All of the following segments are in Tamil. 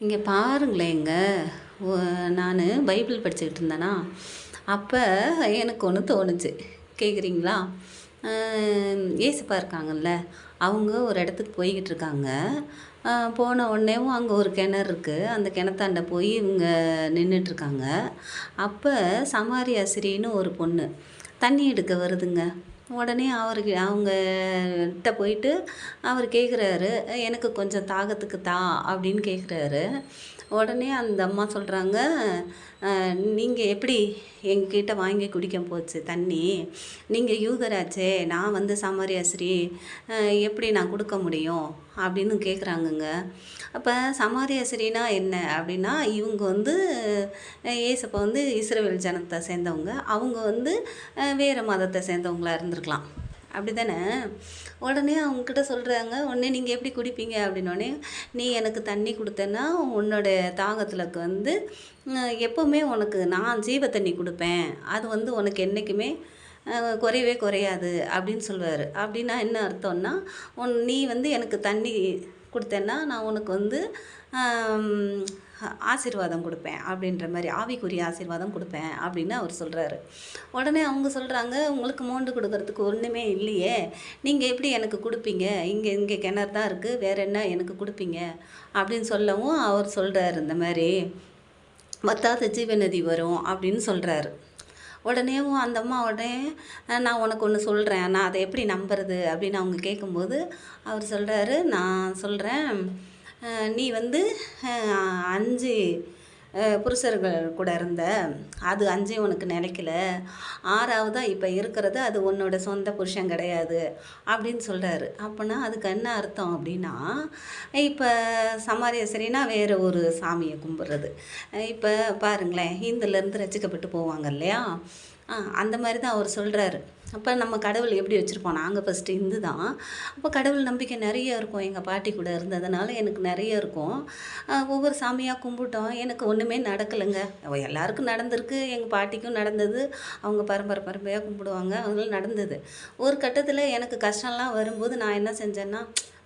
இங்கே பாருங்களேங்க. ஒ நானு பைபிள் படிச்சுக்கிட்டு இருந்தேனா, அப்ப எனக்கு ஒண்ணு தோணுச்சு. கேட்குறீங்களா? அ ஏசப்பா இருக்காங்கல்ல, அவங்க ஒரு இடத்துக்கு போய்க்கிட்டு இருக்காங்க. போன உடனேவும் அங்க ஒரு கிணறு இருக்கு. அந்த கிணத்தாண்ட போய் இவங்க நின்னுட்டுருக்காங்க. அப்ப சமாரியா ஸ்திரீன்னு ஒரு பொண்ணு தண்ணி எடுக்க வருதுங்க. உடனே அவருக்கு அவங்கட்ட போயிட்டு அவர் கேட்குறாரு, "எனக்கு கொஞ்சம் தாகத்துக்கு தா" அப்படின்னு கேட்குறாரு. உடனே அந்த அம்மா சொல்றாங்க, "நீங்க எப்படி எங்ககிட்ட வாங்கி குடிக்க போச்சு தண்ணி? நீங்க யூதராச்சே, நான் வந்து சமாரியா ஸ்திரீ. அ எப்படி நான் குடுக்க முடியும்?" அப்படின்னு கேட்குறாங்கங்க. அப்ப சமாரியா ஸ்திரீனா என்ன அப்படின்னா, இவங்க வந்து ஏசப்பா வந்து இஸ்ரவேல் ஜனத்த சேர்ந்தவங்க. அவங்க வந்து வேற மதத்த சேர்ந்தவங்களா இருந்திருக்கலாம். அப்படிதானே? உடனே அவங்ககிட்ட சொல்றாங்க, "உடனே நீங்க எப்படி குடிப்பீங்க?" அப்படின்னோனே, "நீ எனக்கு தண்ணி குடுத்தேன்னா, உன்னோட தாகத்துலக்கு வந்து எப்பவுமே உனக்கு நான் ஜீவ தண்ணி குடுப்பேன். அது வந்து உனக்கு என்னைக்குமே குறையவே குறையாது." அப்படின்னு சொல்லுவாரு. அப்படின்னா என்ன அர்த்தம்னா, நீ வந்து எனக்கு தண்ணி குடுத்தேன்னா, நான் உனக்கு வந்து அம் ஆசீர்வாதம் குடுப்பேன்." அப்படின்ற மாரி ஆவிக்குரிய ஆசீர்வாதம் குடுப்பேன் அப்படின்னு அவர் சொல்றாரு. உடனே அவங்க சொல்றாங்க, "உங்களுக்கு மோண்டு குடுக்கறதுக்கு ஒண்ணுமே இல்லையே! நீங்க எப்படி எனக்கு குடுப்பீங்க? இங்க இங்க கிணறு தான் இருக்கு. வேற என்ன எனக்கு குடுப்பீங்க?" அப்படின்னு சொல்லவும் அவர் சொல்றாரு இந்த மாரி, "வத்தாத ஜீவநதி வரும்." அப்படின்னு சொல்றாரு. உடனேவும் அந்த அம்மா உடனே, "நான் உனக்கு ஒண்ணு சொல்றேன். நான் அத எப்படி நம்புறது?" அப்படின்னு அவங்க கேட்கும்போது, அவர் சொல்றாரு, "நான் சொல்றேன். நீ வந்து அ 5 புருஷர்கள் கூட இருந்த. அது 5 உனக்கு நிலைக்கல. 6வதா இப்ப இருக்கிறது அது உன்னோட சொந்த புருஷன் கிடையாது." அப்படின்னு சொல்றாரு. அப்பன்னா அதுக்கு என்ன அர்த்தம் அப்படின்னா, இப்ப சமாரியஸ்திரினா வேற ஒரு சாமிய கும்பிடுறது. இப்ப பாருங்களேன், ஹிந்துலேருந்து ரட்சிக்கப்பட்டு போவாங்க இல்லையா? அந்த மாரி தான் அவர் சொல்றாரு. அப்ப நம்ம கடவுள் எப்படி வச்சிருப்போம், நாங்க ஃபர்ஸ்ட்டு இந்து தான். அப்போ கடவுள் நம்பிக்கை நெறைய இருக்கும். எங்க பாட்டி கூட இருந்ததுனால எனக்கு நெறைய இருக்கும். ஒவ்வொரு சாமியா கும்பிட்டோம். எனக்கு ஒண்ணுமே நடக்கலங்க. எல்லாருக்கும் நடந்திருக்கு. எங்க பாட்டிக்கும் நடந்தது. அவங்க பரம்பரை பரம்பரையா கும்பிடுவாங்க. அதனால நடந்தது. ஒரு கட்டத்தில எனக்கு கஷ்டம்லாம் வரும்போது நான் என்ன செஞ்சேன்னா,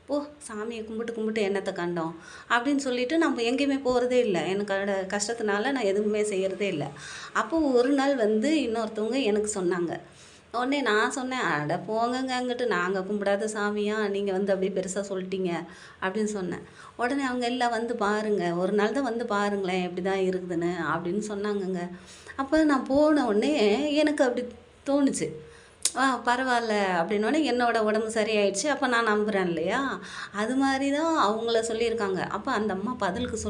"போ சாமிய கும்பிட்டு கும்பிட்டு என்னத்த கண்டோம்." அப்படின்னு சொல்லிட்டு நம்ம எங்கேயுமே போறதே இல்ல. எனக்கோட கஷ்டத்தினால நான் எதுவுமே செய்யறதே இல்ல. அப்போ ஒரு நாள் வந்து இன்னொருத்தவங்க எனக்கு சொன்னாங்க. உடனே நான் சொன்னேன், "அட போங்கங்க அங்கிட்டு, நாங்க கும்பிடாத சாமியா? நீங்க வந்து அப்படியே பெருசா சொல்லிட்டீங்க." அப்படின்னு சொன்னேன். உடனே அவங்க எல்லாம் வந்து பாருங்க, ஒரு நாள் தான் வந்து பாருங்களேன் எப்படிதான் இருக்குதுன்னு அப்படின்னு சொன்னாங்கங்க. அப்ப நான் போன உடனே எனக்கு அப்படி தோணுச்சு. பரவால்ல அப்படின்னோனே என்னோட உடம்பு சரியாயிடுச்சு. அப்ப நான் நம்புறேன் இல்லையா? அது மாரி தான் அவங்கள சொல்லியிருக்காங்க. அப்ப அந்த அம்மா பதிலுக்கு